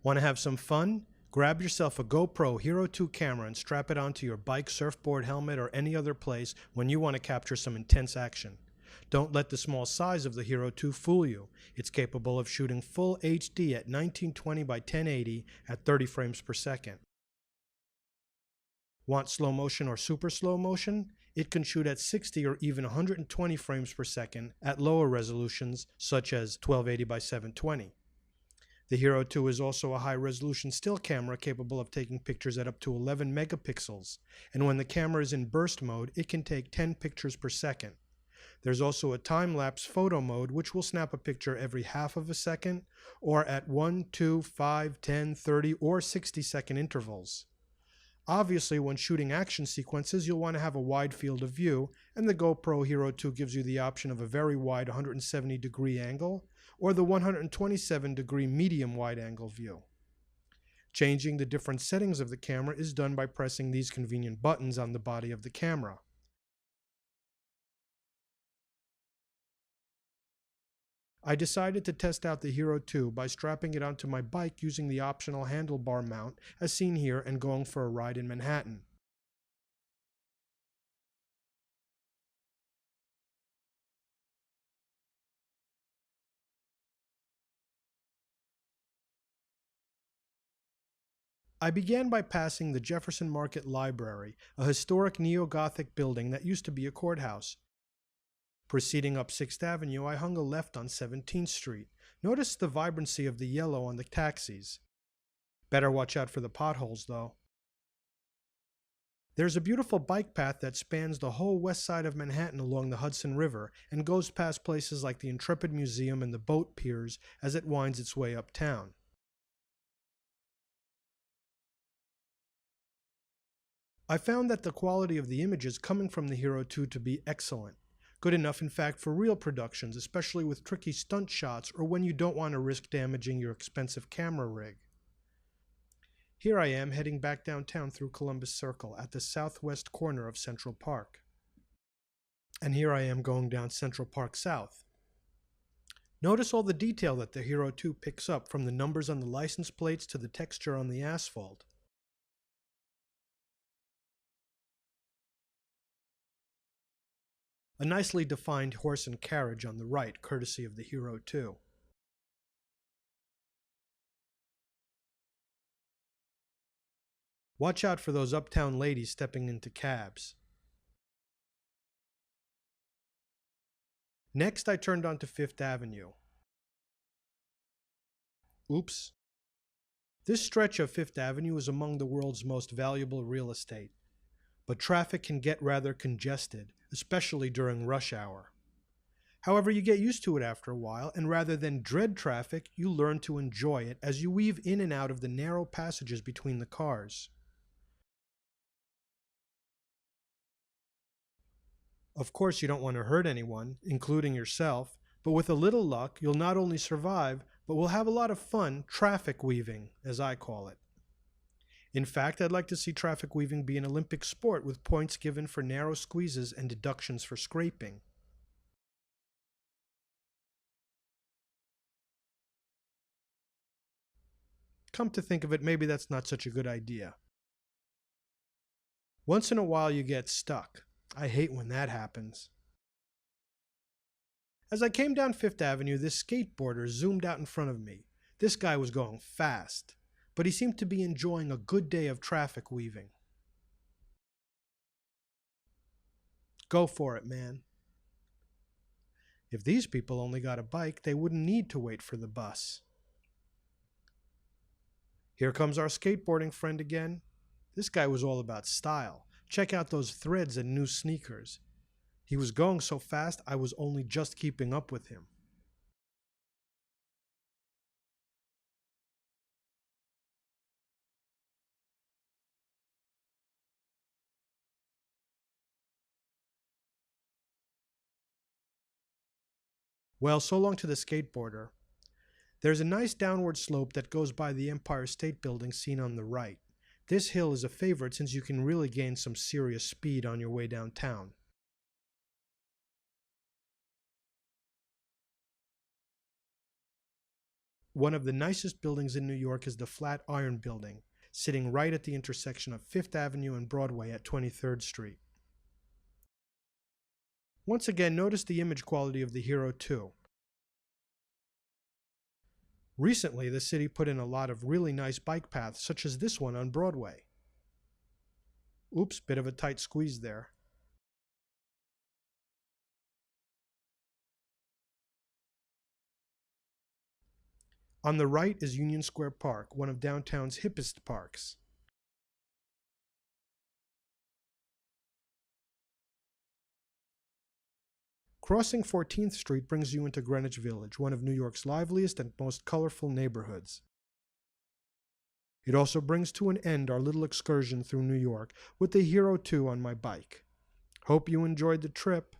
Want to have some fun? Grab yourself a GoPro Hero 2 camera and strap it onto your bike, surfboard, helmet, or any other place when you want to capture some intense action. Don't let the small size of the Hero 2 fool you. It's capable of shooting full HD at 1920 by 1080 at 30 frames per second. Want slow motion or super slow motion? It can shoot at 60 or even 120 frames per second at lower resolutions such as 1280 by 720. The Hero 2 is also a high-resolution still camera capable of taking pictures at up to 11 megapixels, and when the camera is in burst mode, it can take 10 pictures per second. There's also a time-lapse photo mode which will snap a picture every half of a second, or at 1, 2, 5, 10, 30, or 60-second intervals. Obviously, when shooting action sequences, you'll want to have a wide field of view, and the GoPro Hero 2 gives you the option of a very wide 170-degree angle, or the 127-degree medium wide-angle view. Changing the different settings of the camera is done by pressing these convenient buttons on the body of the camera. I decided to test out the Hero 2 by strapping it onto my bike using the optional handlebar mount as seen here and going for a ride in Manhattan. I began by passing the Jefferson Market Library, a historic neo-Gothic building that used to be a courthouse. Proceeding up 6th Avenue, I hung a left on 17th Street. Notice the vibrancy of the yellow on the taxis. Better watch out for the potholes, though. There's a beautiful bike path that spans the whole west side of Manhattan along the Hudson River and goes past places like the Intrepid Museum and the boat piers as it winds its way uptown. I found that the quality of the images coming from the Hero 2 to be excellent. Good enough, in fact, for real productions, especially with tricky stunt shots or when you don't want to risk damaging your expensive camera rig. Here I am heading back downtown through Columbus Circle at the southwest corner of Central Park. And here I am going down Central Park South. Notice all the detail that the Hero 2 picks up, from the numbers on the license plates to the texture on the asphalt. A nicely defined horse and carriage on the right, courtesy of the Hero 2. Watch out for those uptown ladies stepping into cabs. Next, I turned onto 5th Avenue. Oops. This stretch of 5th Avenue is among the world's most valuable real estate, but traffic can get rather congested, especially during rush hour. However, you get used to it after a while, and rather than dread traffic, you learn to enjoy it as you weave in and out of the narrow passages between the cars. Of course, you don't want to hurt anyone, including yourself, but with a little luck, you'll not only survive, but will have a lot of fun traffic weaving, as I call it. In fact, I'd like to see traffic weaving be an Olympic sport with points given for narrow squeezes and deductions for scraping. Come to think of it, maybe that's not such a good idea. Once in a while you get stuck. I hate when that happens. As I came down 5th Avenue, this skateboarder zoomed out in front of me. This guy was going fast, but he seemed to be enjoying a good day of traffic weaving. Go for it, man. If these people only got a bike, they wouldn't need to wait for the bus. Here comes our skateboarding friend again. This guy was all about style. Check out those threads and new sneakers. He was going so fast, I was only just keeping up with him. Well, so long to the skateboarder. There's a nice downward slope that goes by the Empire State Building seen on the right. This hill is a favorite since you can really gain some serious speed on your way downtown. One of the nicest buildings in New York is the Flatiron Building, sitting right at the intersection of Fifth Avenue and Broadway at 23rd Street. Once again, notice the image quality of the Hero 2. Recently, the city put in a lot of really nice bike paths, such as this one on Broadway. Oops, bit of a tight squeeze there. On the right is Union Square Park, one of downtown's hippest parks. Crossing 14th Street brings you into Greenwich Village, one of New York's liveliest and most colorful neighborhoods. It also brings to an end our little excursion through New York with the Hero 2 on my bike. Hope you enjoyed the trip.